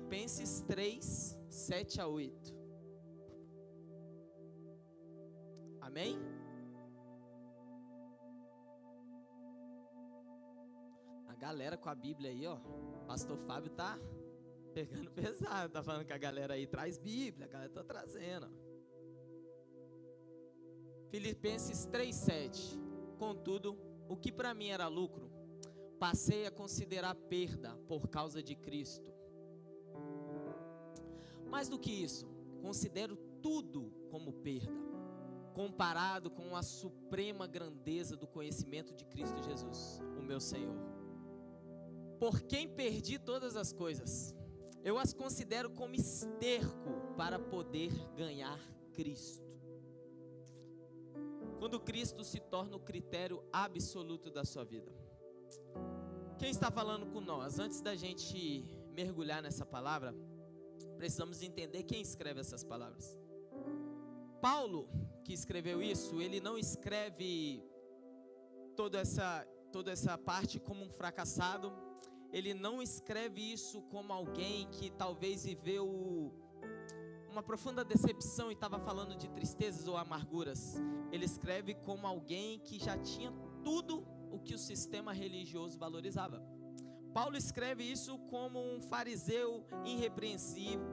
Filipenses 3, 7 a 8. Amém? A galera com a Bíblia aí, ó. Pastor Fábio tá pegando pesado, tá falando que a galera aí traz Bíblia, a galera tá trazendo. Filipenses 3:7. Contudo, o que para mim era lucro, passei a considerar perda por causa de Cristo. Mais do que isso, considero tudo como perda, comparado com a suprema grandeza do conhecimento de Cristo Jesus, o meu Senhor. Por quem perdi todas as coisas, eu as considero como esterco para poder ganhar Cristo. Quando Cristo se torna o critério absoluto da sua vida. Quem está falando com nós? Antes da gente mergulhar nessa palavra, precisamos entender quem escreve essas palavras. Paulo, que escreveu isso, ele não escreve toda essa parte como um fracassado. Ele não escreve isso como alguém que talvez viveu uma profunda decepção e estava falando de tristezas ou amarguras. Ele escreve como alguém que já tinha tudo o que o sistema religioso valorizava. Paulo escreve isso como um fariseu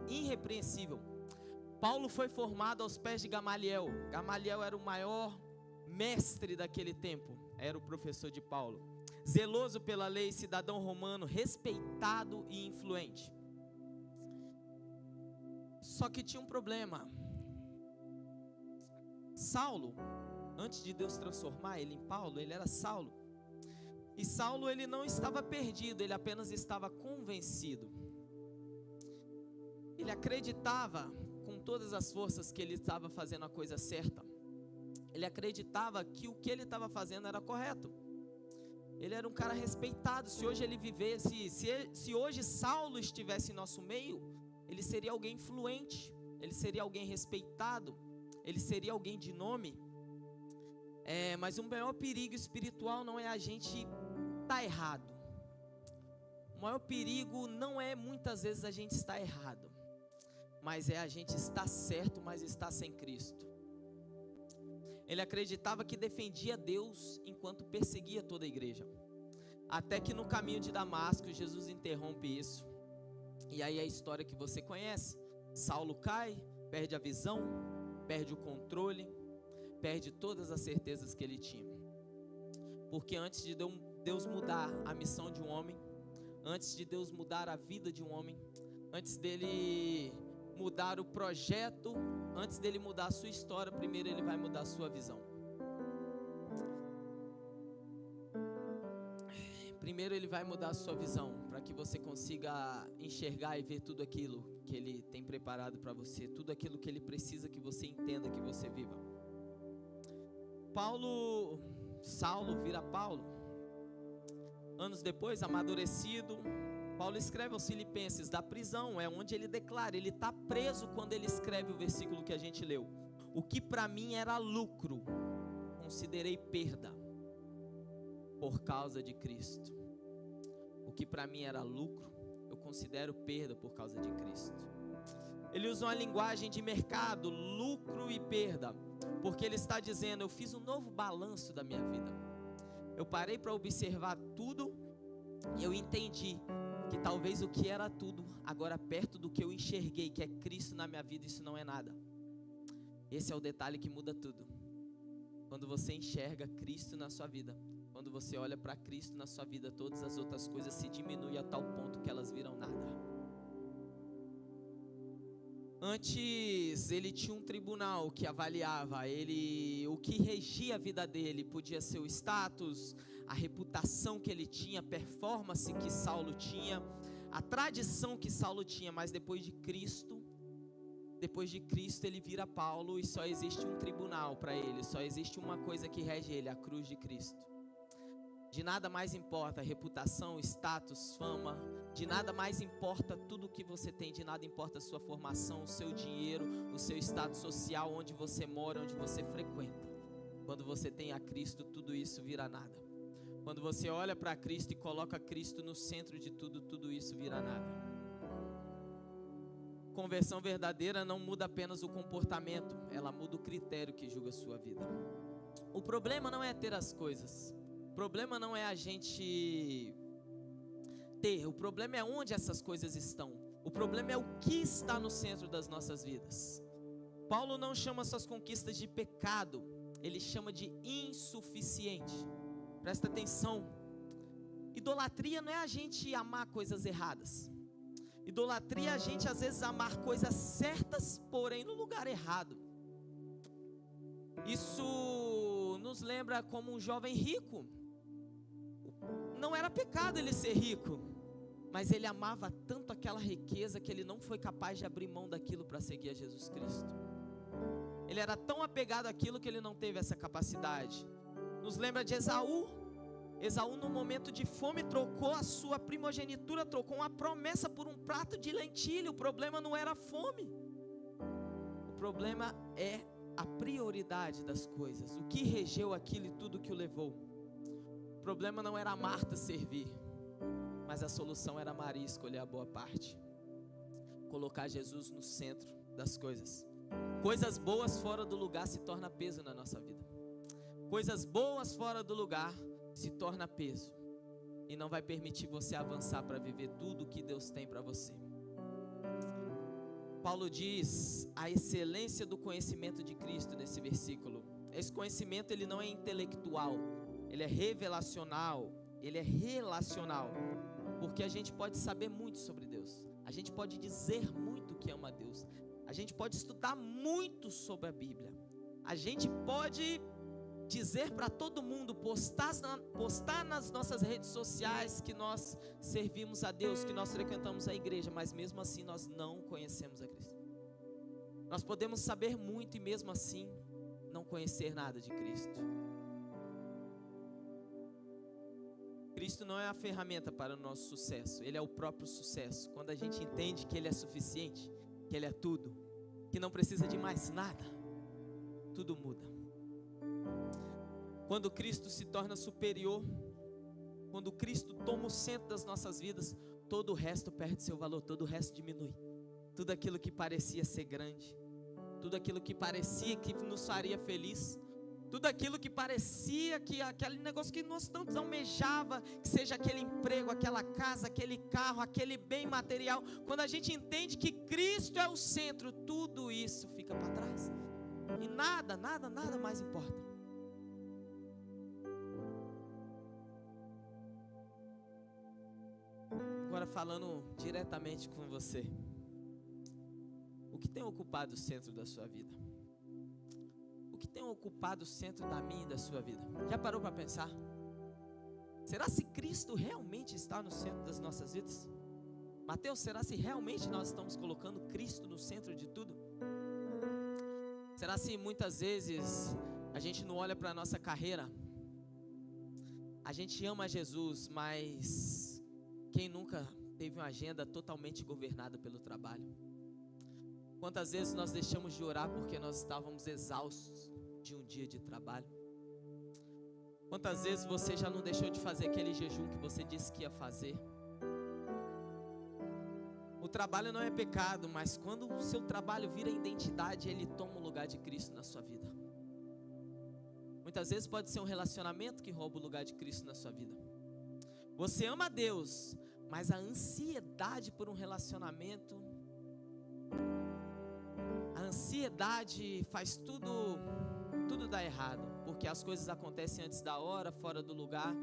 irrepreensível. Paulo foi formado aos pés de Gamaliel. Gamaliel era o maior mestre daquele tempo, era o professor de Paulo. Zeloso pela lei, cidadão romano, respeitado e influente. Só que tinha um problema. Saulo, antes de Deus transformar ele em Paulo, ele era Saulo. E Saulo, ele não estava perdido, ele apenas estava convencido. Ele acreditava com todas as forças que ele estava fazendo a coisa certa. Ele acreditava que o que ele estava fazendo era correto. Ele era um cara respeitado. Se hoje ele vivesse, se hoje Saulo estivesse em nosso meio, ele seria alguém influente, ele seria alguém respeitado, ele seria alguém de nome. Mas o maior perigo espiritual não é a gente estar errado. O maior perigo não é muitas vezes a gente estar errado, mas é a gente estar certo, mas estar sem Cristo. Ele acreditava que defendia Deus enquanto perseguia toda a igreja. Até que no caminho de Damasco, Jesus interrompe isso. E aí a história que você conhece. Saulo cai, perde a visão, perde o controle, perde todas as certezas que ele tinha. Porque antes de Deus mudar a missão de um homem, antes de Deus mudar a vida de um homem, antes dele mudar o projeto, antes dele mudar a sua história, primeiro ele vai mudar a sua visão. Primeiro ele vai mudar a sua visão, para que você consiga enxergar e ver tudo aquilo que ele tem preparado para você, tudo aquilo que ele precisa que você entenda, que você viva. Saulo vira Paulo. Anos depois, amadurecido, Paulo escreve aos Filipenses da prisão, é onde ele declara, ele está preso quando ele escreve o versículo que a gente leu. O que para mim era lucro, considerei perda por causa de Cristo. O que para mim era lucro, eu considero perda por causa de Cristo. Ele usa uma linguagem de mercado, lucro e perda, porque ele está dizendo, eu fiz um novo balanço da minha vida. Eu parei para observar tudo e eu entendi que talvez o que era tudo, agora perto do que eu enxerguei, que é Cristo na minha vida, isso não é nada. Esse é o detalhe que muda tudo. Quando você enxerga Cristo na sua vida, quando você olha para Cristo na sua vida, todas as outras coisas se diminuem a tal ponto que elas viram nada. Antes ele tinha um tribunal que avaliava ele, o que regia a vida dele, podia ser o status, a reputação que ele tinha, a performance que Saulo tinha, a tradição que Saulo tinha, mas depois de Cristo ele vira Paulo e só existe um tribunal para ele, só existe uma coisa que rege ele, a cruz de Cristo. De nada mais importa a reputação, status, fama, de nada mais importa tudo o que você tem, de nada importa a sua formação, o seu dinheiro, o seu status social, onde você mora, onde você frequenta. Quando você tem a Cristo, tudo isso vira nada. Quando você olha para Cristo e coloca Cristo no centro de tudo, tudo isso vira nada. Conversão verdadeira não muda apenas o comportamento, ela muda o critério que julga a sua vida. O problema não é ter as coisas, o problema não é a gente ter, o problema é onde essas coisas estão. O problema é o que está no centro das nossas vidas. Paulo não chama suas conquistas de pecado, ele chama de insuficiente. Presta atenção. Idolatria não é a gente amar coisas erradas. Idolatria é a gente às vezes amar coisas certas, porém no lugar errado. Isso nos lembra como um jovem rico. Não era pecado ele ser rico, mas ele amava tanto aquela riqueza que ele não foi capaz de abrir mão daquilo para seguir a Jesus Cristo. Ele era tão apegado àquilo que ele não teve essa capacidade. Nos lembra de Esaú. Esaú, no momento de fome, trocou a sua primogenitura, trocou uma promessa por um prato de lentilha. O problema não era a fome, o problema é a prioridade das coisas, o que regeu aquilo e tudo que o levou. O problema não era a Marta servir, mas a solução era Maria escolher a boa parte, colocar Jesus no centro das coisas. Coisas boas fora do lugar se torna peso na nossa vida. Coisas boas fora do lugar se torna peso e não vai permitir você avançar para viver tudo o que Deus tem para você. Paulo diz a excelência do conhecimento de Cristo nesse versículo. Esse conhecimento ele não é intelectual, ele é revelacional, ele é relacional, porque a gente pode saber muito sobre Deus, a gente pode dizer muito que ama a Deus, a gente pode estudar muito sobre a Bíblia, a gente pode dizer para todo mundo, postar nas nossas redes sociais que nós servimos a Deus, que nós frequentamos a igreja, mas mesmo assim nós não conhecemos a Cristo. Nós podemos saber muito e mesmo assim não conhecer nada de Cristo. Cristo não é a ferramenta para o nosso sucesso, Ele é o próprio sucesso. Quando a gente entende que Ele é suficiente, que Ele é tudo, que não precisa de mais nada, tudo muda. Quando Cristo se torna superior, quando Cristo toma o centro das nossas vidas, todo o resto perde seu valor, todo o resto diminui. Tudo aquilo que parecia ser grande, tudo aquilo que parecia que nos faria feliz, tudo aquilo que parecia que aquele negócio que nós tantos almejava, que seja aquele emprego, aquela casa, aquele carro, aquele bem material, quando a gente entende que Cristo é o centro, tudo isso fica para trás e nada mais importa. Agora falando diretamente com você, o que tem ocupado o centro da sua vida? O que tem ocupado o centro da minha e da sua vida? Já parou para pensar? Será se Cristo realmente está no centro das nossas vidas? Mateus, será se realmente nós estamos colocando Cristo no centro de tudo? Será se muitas vezes a gente não olha para a nossa carreira? A gente ama Jesus, mas quem nunca teve uma agenda totalmente governada pelo trabalho? Quantas vezes nós deixamos de orar porque nós estávamos exaustos de um dia de trabalho? Quantas vezes você já não deixou de fazer aquele jejum que você disse que ia fazer? O trabalho não é pecado, mas quando o seu trabalho vira identidade, ele toma o lugar de Cristo na sua vida. Muitas vezes pode ser um relacionamento que rouba o lugar de Cristo na sua vida. Você ama a Deus, mas a ansiedade por um relacionamento, a ansiedade faz tudo dar errado, porque as coisas acontecem antes da hora, fora do lugar,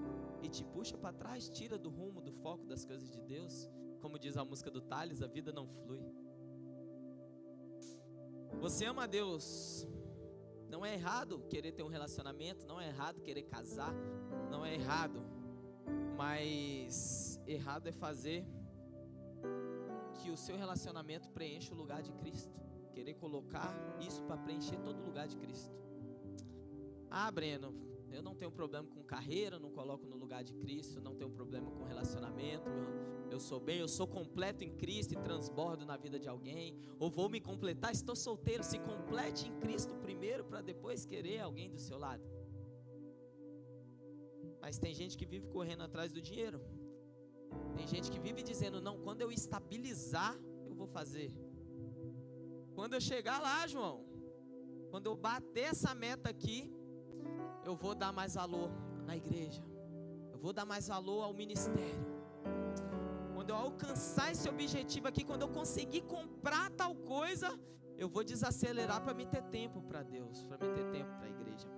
e te puxa para trás, tira do rumo, do foco das coisas de Deus. Como diz a música do Thales, a vida não flui. Você ama a Deus, não é errado querer ter um relacionamento, não é errado querer casar, não é errado, mas errado é fazer que o seu relacionamento preencha o lugar de Cristo, querer colocar isso para preencher todo o lugar de Cristo. Ah, Breno, eu não tenho problema com carreira, não coloco no lugar de Cristo, não tenho problema com relacionamento, eu sou bem, eu sou completo em Cristo e transbordo na vida de alguém, ou vou me completar, estou solteiro, se complete em Cristo primeiro para depois querer alguém do seu lado. Mas tem gente que vive correndo atrás do dinheiro, tem gente que vive dizendo, não, quando eu estabilizar, eu vou fazer. Quando eu chegar lá, João, quando eu bater essa meta aqui, eu vou dar mais valor na igreja, eu vou dar mais valor ao ministério. Quando eu alcançar esse objetivo aqui, quando eu conseguir comprar tal coisa, eu vou desacelerar para me ter tempo para Deus, para me ter tempo para a igreja.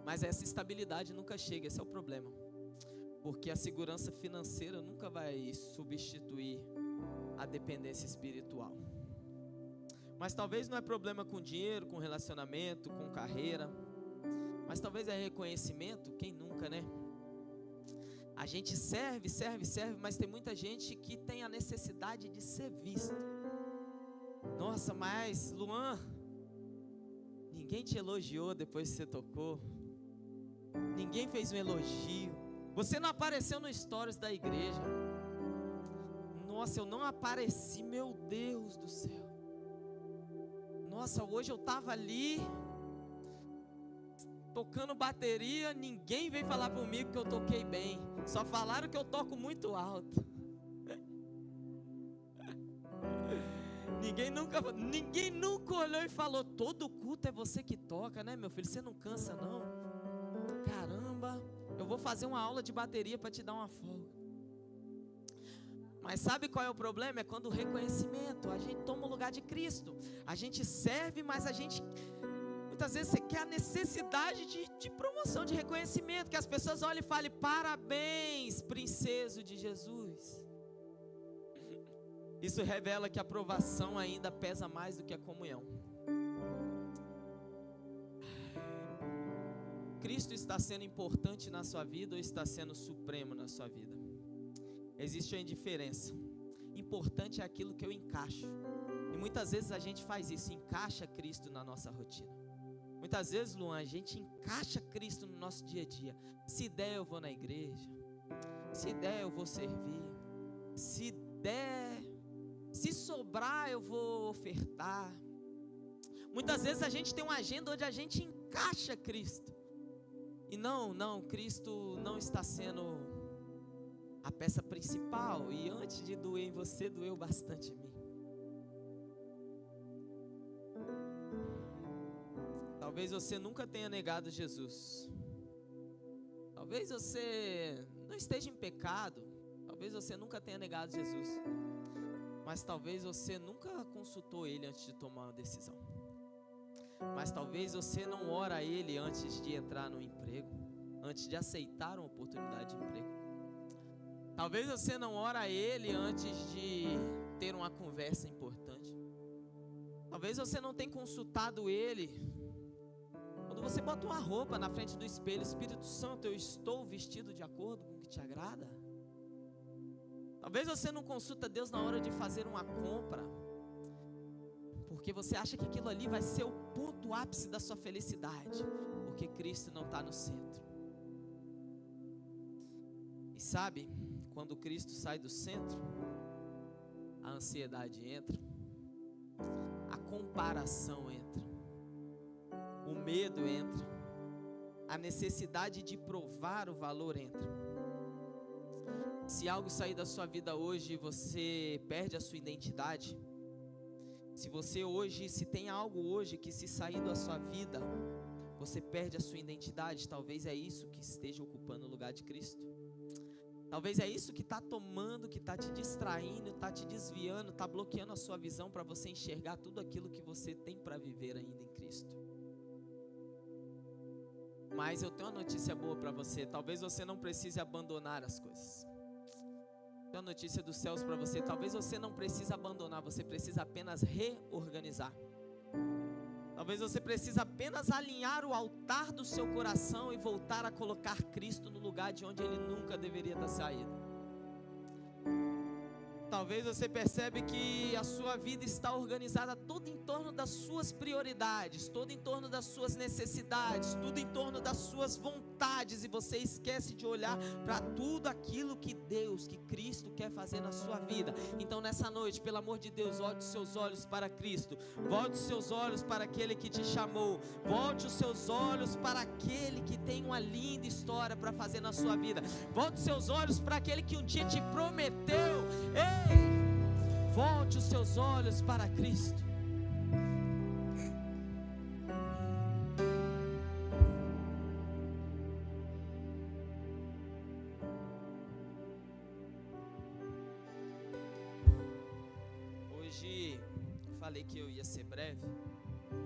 Mas essa estabilidade nunca chega, esse é o problema. Porque a segurança financeira nunca vai substituir a dependência espiritual. Mas talvez não é problema com dinheiro, com relacionamento, com carreira. Mas talvez é reconhecimento, quem nunca, né? A gente serve, mas tem muita gente que tem a necessidade de ser visto. Nossa, mas Luan, ninguém te elogiou depois que você tocou. Ninguém fez um elogio. Você não apareceu no stories da igreja. Nossa, eu não apareci, meu Deus do céu. Nossa, hoje eu estava ali tocando bateria, ninguém veio falar comigo que eu toquei bem. Só falaram que eu toco muito alto. Ninguém nunca olhou e falou: todo culto é você que toca, né, meu filho? Você não cansa, não? Caramba, eu vou fazer uma aula de bateria para te dar uma folga. Mas sabe qual é o problema? É quando o reconhecimento, a gente toma o lugar de Cristo. A gente serve, mas a gente... Muitas vezes você quer a necessidade de promoção, de reconhecimento. Que as pessoas olhem e falem: parabéns, princeso de Jesus. Isso revela que a aprovação ainda pesa mais do que a comunhão. Cristo está sendo importante na sua vida ou está sendo supremo na sua vida? Existe uma diferença. Importante é aquilo que eu encaixo. E muitas vezes a gente faz isso, encaixa Cristo na nossa rotina. Muitas vezes, Luan, a gente encaixa Cristo no nosso dia a dia. Se der, eu vou na igreja. Se der, eu vou servir. Se sobrar, eu vou ofertar. Muitas vezes a gente tem uma agenda onde a gente encaixa Cristo. E não, Cristo não está sendo a peça principal. E antes de doer em você, doeu bastante em mim. Talvez você nunca tenha negado Jesus. Talvez você não esteja em pecado. Talvez você nunca tenha negado Jesus. Mas talvez você nunca consultou Ele antes de tomar uma decisão. Mas talvez você não ora a Ele antes de entrar no emprego, antes de aceitar uma oportunidade de emprego. Talvez você não ora a Ele antes de ter uma conversa importante. Talvez você não tenha consultado Ele quando você bota uma roupa na frente do espelho: Espírito Santo, eu estou vestido de acordo com o que te agrada? Talvez você não consulta Deus na hora de fazer uma compra, porque você acha que aquilo ali vai ser o ponto ápice da sua felicidade, porque Cristo não está no centro. E sabe, quando Cristo sai do centro, a ansiedade entra, a comparação entra, o medo entra, a necessidade de provar o valor entra. Se algo sair da sua vida hoje, você perde a sua identidade. Se tem algo hoje que se sair da sua vida, você perde a sua identidade. Talvez é isso que esteja ocupando o lugar de Cristo. Talvez é isso que está tomando, que está te distraindo, está te desviando, está bloqueando a sua visão para você enxergar tudo aquilo que você tem para viver ainda em Cristo. Mas eu tenho uma notícia boa para você. Talvez você não precise abandonar as coisas. Tenho uma notícia dos céus para você. Talvez você não precise abandonar, você precisa apenas reorganizar. Talvez você precise apenas alinhar o altar do seu coração e voltar a colocar Cristo no lugar de onde Ele nunca deveria ter saído. Talvez você percebe que a sua vida está organizada tudo em torno das suas prioridades, tudo em torno das suas necessidades, tudo em torno das suas vontades, e você esquece de olhar para tudo aquilo que Deus, que Cristo quer fazer na sua vida. Então nessa noite, pelo amor de Deus, volte os seus olhos para Cristo, volte os seus olhos para aquele que te chamou, volte os seus olhos para aquele que tem uma linda história para fazer na sua vida, volte os seus olhos para aquele que um dia te prometeu. Ei! Volte os seus olhos para Cristo. Hoje eu falei que eu ia ser breve.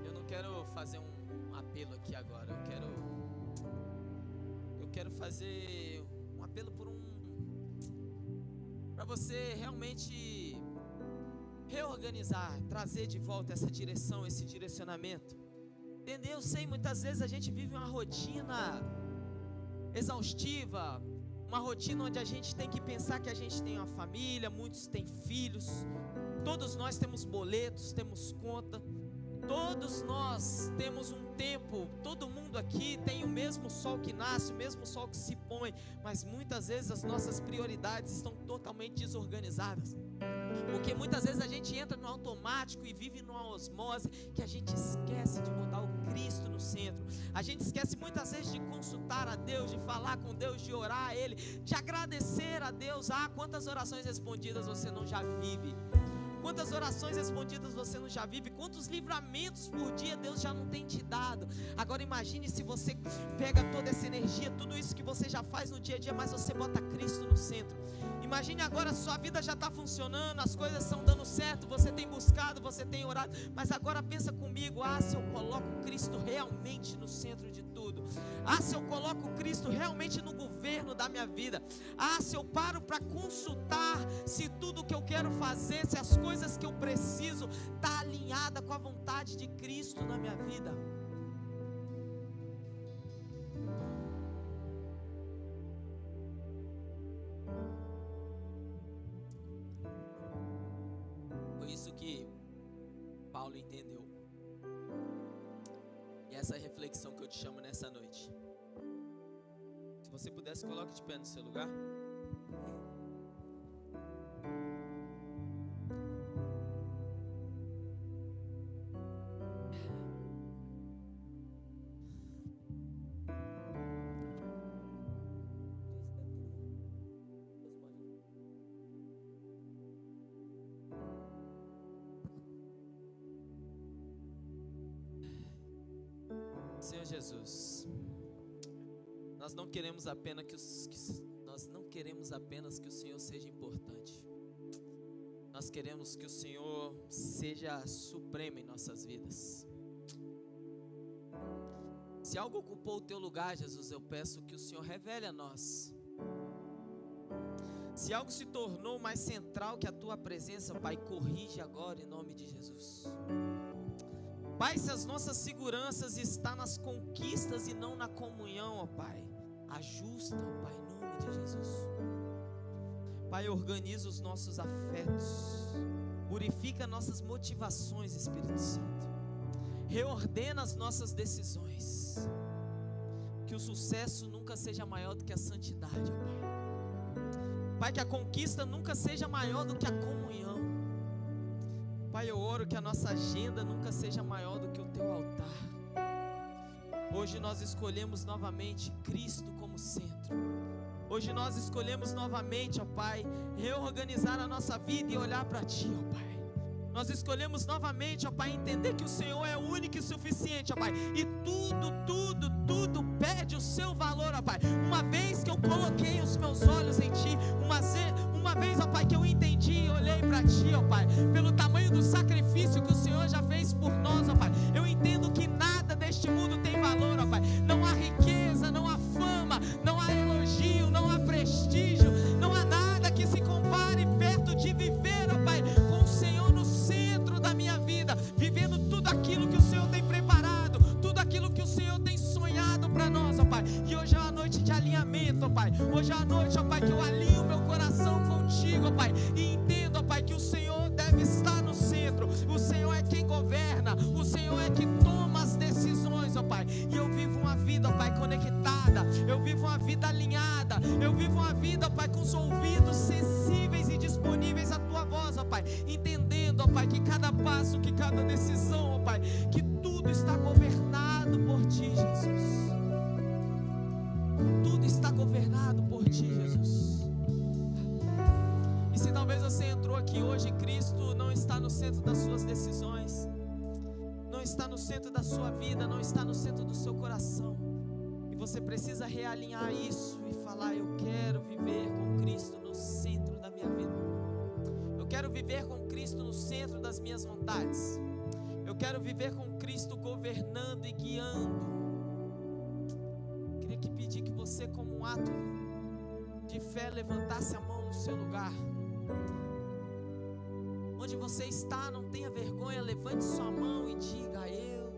Eu não quero fazer um apelo aqui agora. Eu quero fazer um apelo para você realmente reorganizar, trazer de volta essa direção, esse direcionamento. Entendeu? Eu sei, muitas vezes a gente vive uma rotina exaustiva, uma rotina onde a gente tem que pensar que a gente tem uma família, muitos têm filhos, todos nós temos boletos, temos conta, todos nós temos um tempo, todo mundo aqui tem o mesmo sol que nasce, o mesmo sol que se põe, mas muitas vezes as nossas prioridades estão totalmente desorganizadas, porque muitas vezes a gente entra no automático e vive numa osmose, que a gente esquece de botar o Cristo no centro, a gente esquece muitas vezes de consultar a Deus, de falar com Deus, de orar a Ele, de agradecer a Deus. Quantas orações respondidas você não já vive? Quantas orações respondidas você não já vive? Quantos livramentos por dia Deus já não tem te dado? Agora imagine se você pega toda essa energia, tudo isso que você já faz no dia a dia, mas você bota Cristo no centro. Imagine agora, sua vida já está funcionando, as coisas estão dando certo, você tem buscado, você tem orado, mas agora pensa comigo, se eu coloco Cristo realmente no centro de tudo, se eu coloco Cristo realmente no governo da minha vida, se eu paro para consultar se tudo que eu quero fazer, se as coisas que eu preciso está alinhada com a vontade de Cristo na minha vida. Foi isso que Paulo entendeu. E essa é a reflexão que eu te chamo nessa noite. Se você pudesse, coloque de pé no seu lugar. Senhor Jesus, nós não queremos apenas que o Senhor seja importante. Nós queremos que o Senhor seja supremo em nossas vidas. Se algo ocupou o teu lugar, Jesus, eu peço que o Senhor revele a nós. Se algo se tornou mais central que a tua presença, Pai, corrige agora em nome de Jesus. Pai, se as nossas seguranças estão nas conquistas e não na comunhão, ó Pai, ajusta, ó Pai, em nome de Jesus. Pai, organiza os nossos afetos, purifica nossas motivações, Espírito Santo, reordena as nossas decisões, que o sucesso nunca seja maior do que a santidade, ó Pai. Pai, que a conquista nunca seja maior do que a comunhão. Pai, eu oro que a nossa agenda nunca seja maior do que o teu altar. Hoje nós escolhemos novamente Cristo como centro. Hoje nós escolhemos novamente, ó Pai, reorganizar a nossa vida e olhar para Ti, ó Pai. Nós escolhemos novamente, ó Pai, entender que o Senhor é único e suficiente, ó Pai. E tudo perde o seu valor, ó Pai. Uma vez que eu coloquei os meus olhos em Ti, uma vez, ó Pai, que eu entendi e olhei para Ti, ó Pai, pelo tamanho do sacrifício que o Senhor já fez por nós, ó Pai, eu entendo que nada deste mundo tem valor, ó Pai. Não há riqueza, não há fama, não há elogio, não há prestígio, não há nada que se compare perto de viver, ó Pai, com o Senhor no centro da minha vida, vivendo tudo aquilo que o Senhor tem preparado, tudo aquilo que o Senhor tem sonhado para nós, ó Pai. E hoje é uma noite de alinhamento, ó Pai. Hoje é uma noite, ó Pai, que eu alinho meu coração contigo, ó Pai, e entendo, ó Pai, que o Senhor deve estar no centro. O Senhor é quem governa, o Senhor é que toma as decisões, ó Pai. E eu vivo uma vida, ó Pai, conectada, eu vivo uma vida alinhada, eu vivo uma vida, ó Pai, com os ouvidos sensíveis e disponíveis à Tua voz, ó Pai, entendendo, ó Pai, que cada passo, que cada decisão, ó Pai, que tudo está governado por Ti, Jesus. Tudo está governado por Ti, Jesus. E se talvez Talvez você entrou aqui hoje e Cristo não está no centro das suas decisões, não está no centro da sua vida, não está no centro do seu coração. E você precisa realinhar isso e falar: eu quero viver com Cristo no centro da minha vida. Eu quero viver com Cristo no centro das minhas vontades. Eu quero viver com Cristo governando e guiando. Queria que pedir que você, como um ato de fé, levantasse a mão no seu lugar. Onde você está, não tenha vergonha, levante sua mão e diga: eu.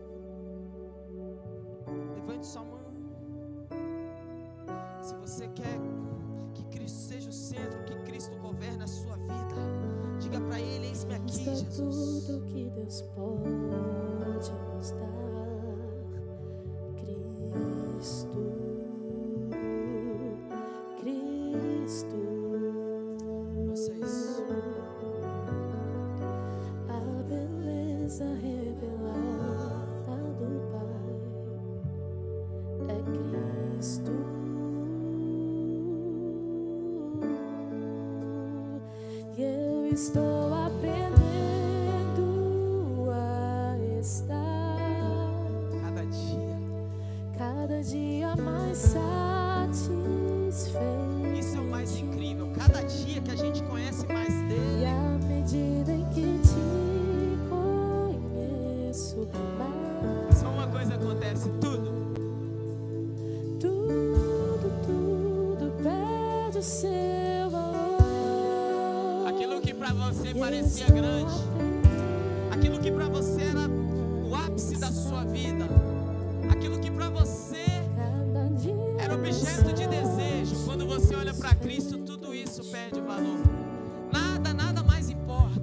Levante sua mão. Se você quer que Cristo seja o centro, que Cristo governe a sua vida, diga para Ele: eis-me aqui, Jesus. Tudo que Deus pode nos dar, Cristo, Cristo. Vocês. A beleza revelada do Pai é Cristo. E eu estou aprendendo a estar cada dia mais satisfeito. Isso é o mais incrível. Cada dia que a gente conhece mais dele, E à medida em que te conheço mais, só uma coisa acontece: tudo perde o seu valor. aquilo que para você parecia grande, aquilo que para você era o ápice da sua vida, aquilo que para você era objeto de desejo, quando você olha para Cristo, tudo isso perde valor. Nada mais importa,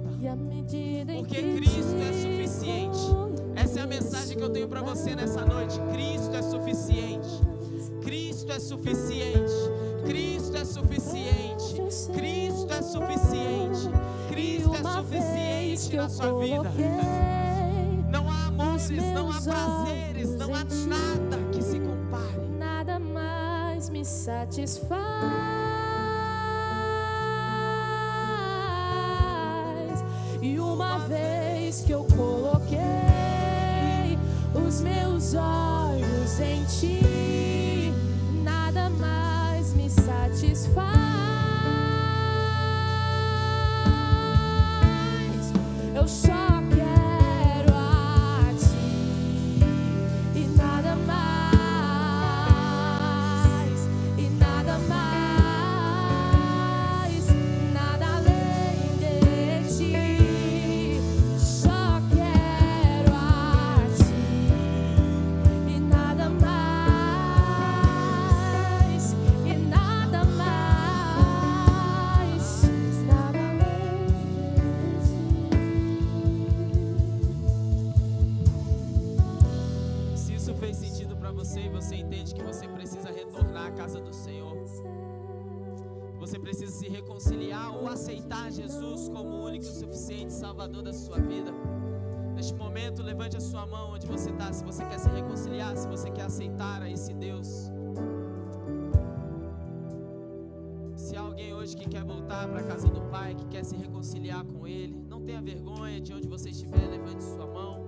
porque Cristo é suficiente. Essa é a mensagem que eu tenho para você nessa noite. Cristo é suficiente. Cristo é suficiente. Cristo é suficiente. Cristo é suficiente. Cristo é suficiente na sua vida. Não há amores, não há prazeres, não há nada que se compare. Nada mais me satisfaz. E uma vez que eu coloquei os meus olhos em ti, nada mais me satisfaz. Eu só quero a ti e nada mais, e nada mais, nada além de ti. Só quero a ti e nada mais, e nada mais, nada além de ti. Se isso fez sentido para você e você entende que você precisa retornar à casa do Senhor, você precisa se reconciliar ou aceitar Jesus como o único e suficiente Salvador da sua vida, neste momento, levante a sua mão onde você está. Se você quer se reconciliar, se você quer aceitar a esse Deus. Se há alguém hoje que quer voltar para a casa do Pai, que quer se reconciliar com Ele, não tenha vergonha de onde você estiver, levante sua mão.